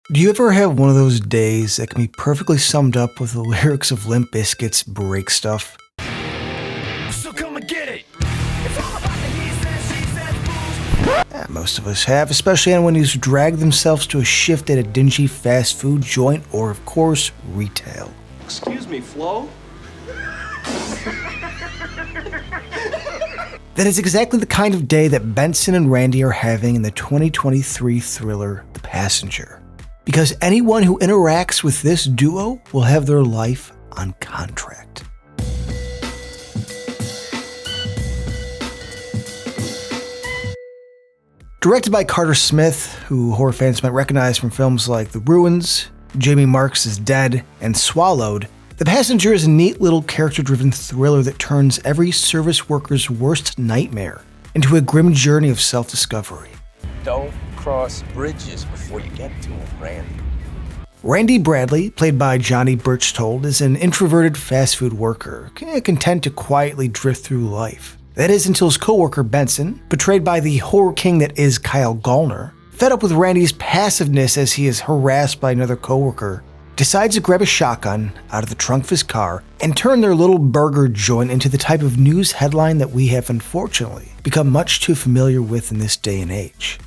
Do you ever have one of those days that can be perfectly summed up with the lyrics of Limp Bizkit's Break Stuff? So come and get it! Yeah, most of us have, especially anyone who's dragged themselves to a shift at a dingy fast food joint or, of course, retail. Excuse me, Flo? That is exactly the kind of day that Benson and Randy are having in the 2023 thriller The Passenger. Because anyone who interacts with this duo will have their life on contract. Directed by Carter Smith, who horror fans might recognize from films like The Ruins, Jamie Marks' Dead, and Swallowed, The Passenger is a neat little character-driven thriller that turns every service worker's worst nightmare into a grim journey of self-discovery. Don't cross bridges before you get to them, Randy. Randy Bradley, played by Johnny Birchtold, is an introverted fast food worker, content to quietly drift through life. That is until his co-worker Benson, portrayed by the horror king that is Kyle Gallner, fed up with Randy's passiveness as he is harassed by another co-worker, decides to grab a shotgun out of the trunk of his car and turn their little burger joint into the type of news headline that we have unfortunately become much too familiar with in this day and age.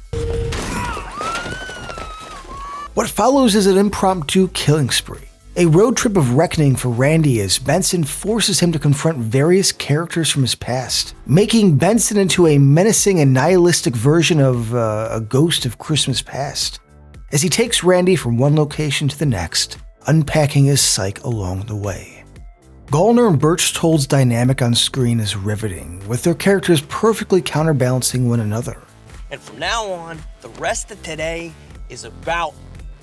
What follows is an impromptu killing spree, a road trip of reckoning for Randy as Benson forces him to confront various characters from his past, making Benson into a menacing and nihilistic version of a ghost of Christmas past, as he takes Randy from one location to the next, unpacking his psyche along the way. Gallner and Birchtold's dynamic on screen is riveting, with their characters perfectly counterbalancing one another. And from now on, the rest of today is about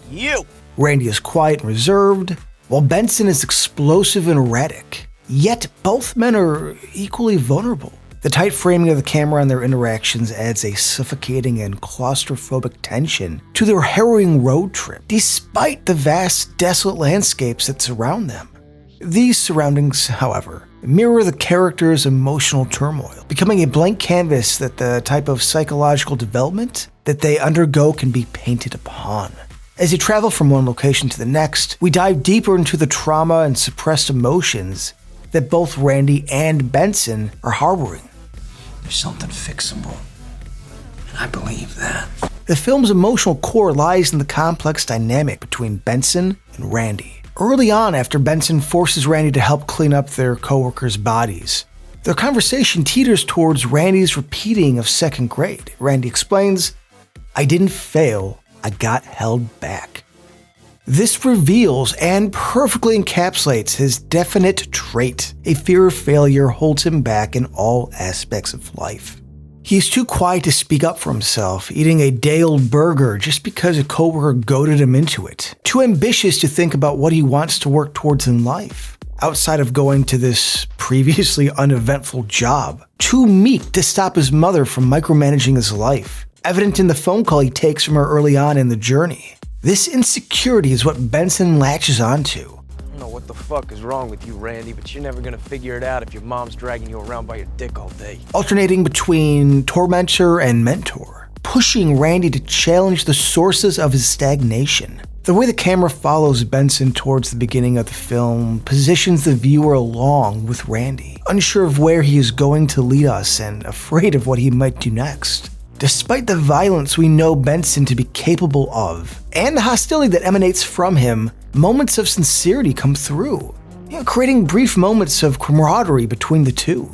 you. Randy is quiet and reserved, while Benson is explosive and erratic. Yet both men are equally vulnerable. The tight framing of the camera on their interactions adds a suffocating and claustrophobic tension to their harrowing road trip, despite the vast, desolate landscapes that surround them. These surroundings, however, mirror the characters' emotional turmoil, becoming a blank canvas that the type of psychological development that they undergo can be painted upon. As you travel from one location to the next, we dive deeper into the trauma and suppressed emotions that both Randy and Benson are harboring. There's something fixable, and I believe that. The film's emotional core lies in the complex dynamic between Benson and Randy. Early on, after Benson forces Randy to help clean up their co-workers' bodies, their conversation teeters towards Randy's repeating of second grade. Randy explains, "I didn't fail, I got held back." This reveals and perfectly encapsulates his definite trait. A fear of failure holds him back in all aspects of life. He's too quiet to speak up for himself, eating a day-old burger just because a coworker goaded him into it. Too ambitious to think about what he wants to work towards in life, outside of going to this previously uneventful job. Too meek to stop his mother from micromanaging his life, evident in the phone call he takes from her early on in the journey. This insecurity is what Benson latches onto. I don't know what the fuck is wrong with you, Randy, but you're never gonna figure it out if your mom's dragging you around by your dick all day. Alternating between tormentor and mentor, pushing Randy to challenge the sources of his stagnation. The way the camera follows Benson towards the beginning of the film positions the viewer along with Randy, unsure of where he is going to lead us and afraid of what he might do next. Despite the violence we know Benson to be capable of, and the hostility that emanates from him, moments of sincerity come through, creating brief moments of camaraderie between the two.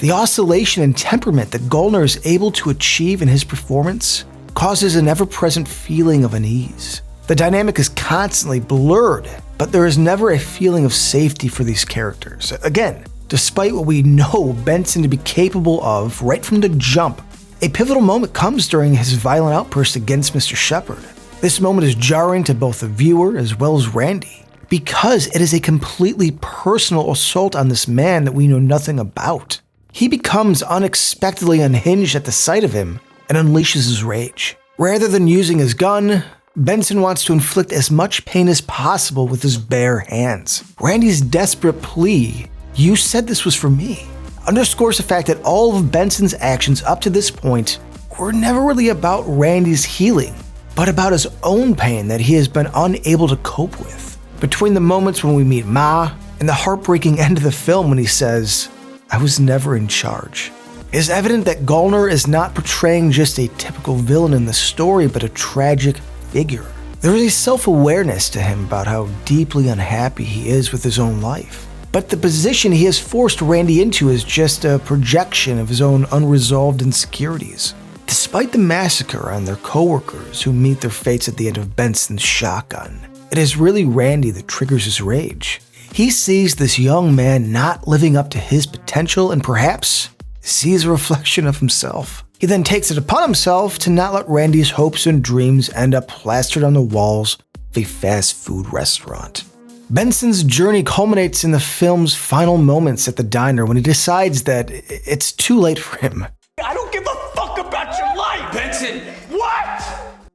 The oscillation and temperament that Gallner is able to achieve in his performance causes an ever-present feeling of unease. The dynamic is constantly blurred, but there is never a feeling of safety for these characters. Again, despite what we know Benson to be capable of right from the jump, a pivotal moment comes during his violent outburst against Mr. Shepard. This moment is jarring to both the viewer as well as Randy, because it is a completely personal assault on this man that we know nothing about. He becomes unexpectedly unhinged at the sight of him and unleashes his rage. Rather than using his gun, Benson wants to inflict as much pain as possible with his bare hands. Randy's desperate plea, "You said this was for me," underscores the fact that all of Benson's actions up to this point were never really about Randy's healing, but about his own pain that he has been unable to cope with. Between the moments when we meet Ma and the heartbreaking end of the film when he says, "I was never in charge," it is evident that Gallner is not portraying just a typical villain in the story, but a tragic figure. There is a self-awareness to him about how deeply unhappy he is with his own life. But the position he has forced Randy into is just a projection of his own unresolved insecurities. Despite the massacre on their co-workers who meet their fates at the end of Benson's shotgun, it is really Randy that triggers his rage. He sees this young man not living up to his potential and perhaps sees a reflection of himself. He then takes it upon himself to not let Randy's hopes and dreams end up plastered on the walls of a fast food restaurant. Benson's journey culminates in the film's final moments at the diner when he decides that it's too late for him. I don't give a fuck about your life, Benson! What?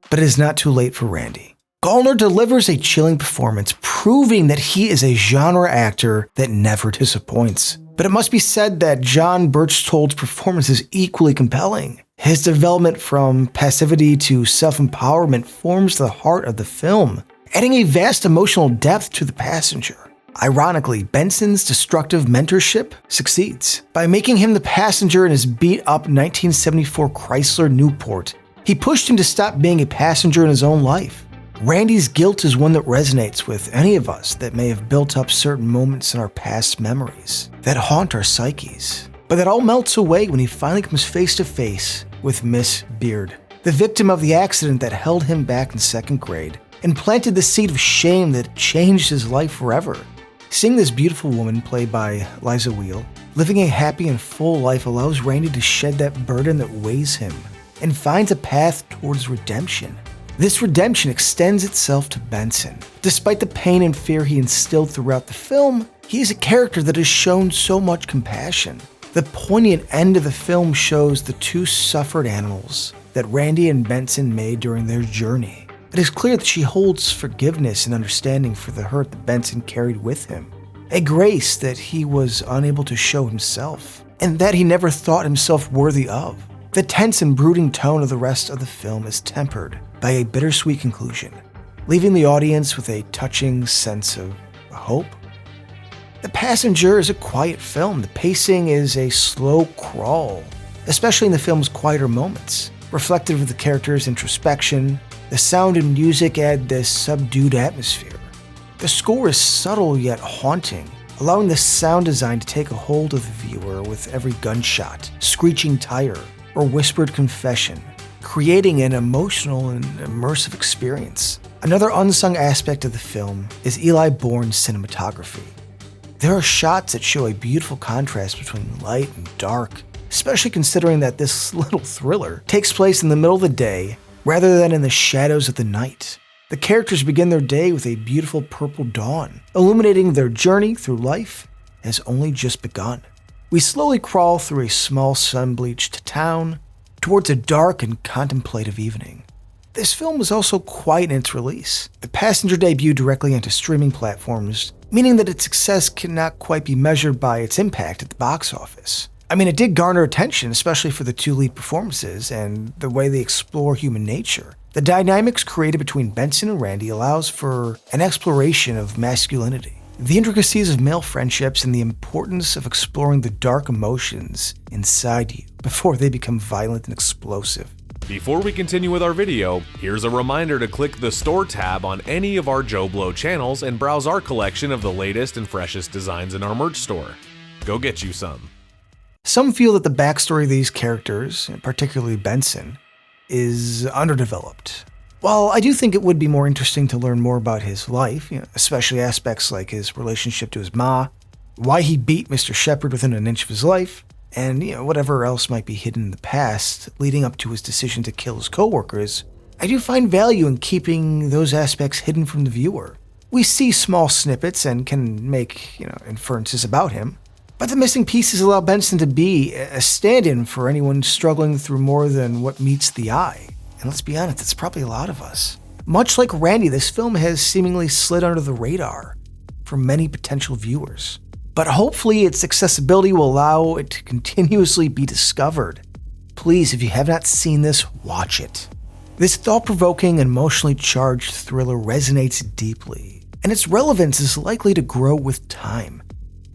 But it is not too late for Randy. Gallner delivers a chilling performance, proving that he is a genre actor that never disappoints. But it must be said that John Berchtold's performance is equally compelling. His development from passivity to self-empowerment forms the heart of the film, adding a vast emotional depth to the passenger. Ironically, Benson's destructive mentorship succeeds. By making him the passenger in his beat-up 1974 Chrysler Newport, he pushed him to stop being a passenger in his own life. Randy's guilt is one that resonates with any of us that may have built up certain moments in our past memories that haunt our psyches. But that all melts away when he finally comes face to face with Miss Beard, the victim of the accident that held him back in second grade and planted the seed of shame that changed his life forever. Seeing this beautiful woman, played by Liza Wheel, living a happy and full life allows Randy to shed that burden that weighs him and finds a path towards redemption. This redemption extends itself to Benson. Despite the pain and fear he instilled throughout the film, he is a character that has shown so much compassion. The poignant end of the film shows the two suffered animals that Randy and Benson made during their journey. It is clear that she holds forgiveness and understanding for the hurt that Benson carried with him, a grace that he was unable to show himself, and that he never thought himself worthy of. The tense and brooding tone of the rest of the film is tempered by a bittersweet conclusion, leaving the audience with a touching sense of hope. The Passenger is a quiet film. The pacing is a slow crawl, especially in the film's quieter moments. Reflective of the character's introspection, the sound and music add this subdued atmosphere. The score is subtle yet haunting, allowing the sound design to take a hold of the viewer with every gunshot, screeching tire, or whispered confession, creating an emotional and immersive experience. Another unsung aspect of the film is Eli Bourne's cinematography. There are shots that show a beautiful contrast between light and dark, especially considering that this little thriller takes place in the middle of the day rather than in the shadows of the night. The characters begin their day with a beautiful purple dawn, illuminating their journey through life has only just begun. We slowly crawl through a small sun-bleached town towards a dark and contemplative evening. This film was also quiet in its release. The Passenger debuted directly onto streaming platforms, meaning that its success cannot quite be measured by its impact at the box office. I mean, it did garner attention, especially for the two lead performances and the way they explore human nature. The dynamics created between Benson and Randy allows for an exploration of masculinity, the intricacies of male friendships, and the importance of exploring the dark emotions inside you before they become violent and explosive. Before we continue with our video, here's a reminder to click the Store tab on any of our JoBlo channels and browse our collection of the latest and freshest designs in our merch store. Go get you some. Some feel that the backstory of these characters, particularly Benson, is underdeveloped. While I do think it would be more interesting to learn more about his life, especially aspects like his relationship to his ma, why he beat Mr. Shepard within an inch of his life, and whatever else might be hidden in the past leading up to his decision to kill his co-workers, I do find value in keeping those aspects hidden from the viewer. We see small snippets and can make, inferences about him, but the missing pieces allow Benson to be a stand-in for anyone struggling through more than what meets the eye. And let's be honest, it's probably a lot of us. Much like Randy, this film has seemingly slid under the radar for many potential viewers. But hopefully its accessibility will allow it to continuously be discovered. Please, if you have not seen this, watch it. This thought-provoking and emotionally charged thriller resonates deeply, and its relevance is likely to grow with time,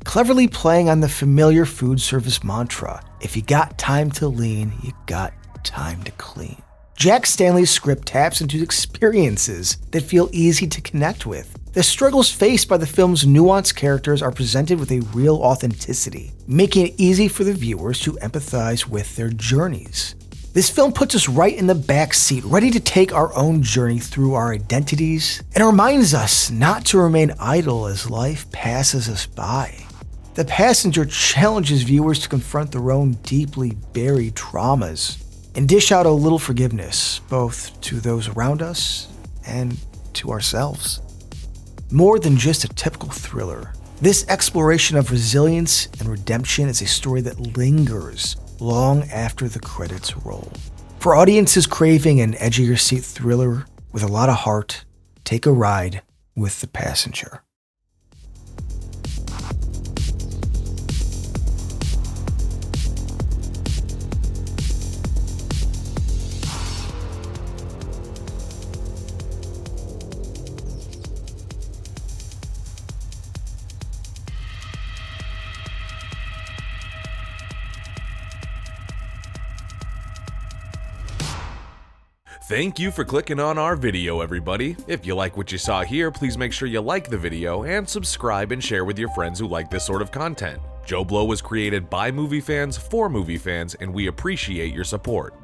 cleverly playing on the familiar food service mantra, if you got time to lean, you got time to clean. Jack Stanley's script taps into experiences that feel easy to connect with. The struggles faced by the film's nuanced characters are presented with a real authenticity, making it easy for the viewers to empathize with their journeys. This film puts us right in the back seat, ready to take our own journey through our identities, and reminds us not to remain idle as life passes us by. The Passenger challenges viewers to confront their own deeply buried traumas and dish out a little forgiveness, both to those around us and to ourselves. More than just a typical thriller, this exploration of resilience and redemption is a story that lingers long after the credits roll. For audiences craving an edge-of-your-seat thriller with a lot of heart, take a ride with The Passenger. Thank you for clicking on our video, everybody. If you like what you saw here, please make sure you like the video and subscribe and share with your friends who like this sort of content. JoBlo was created by movie fans for movie fans, and we appreciate your support.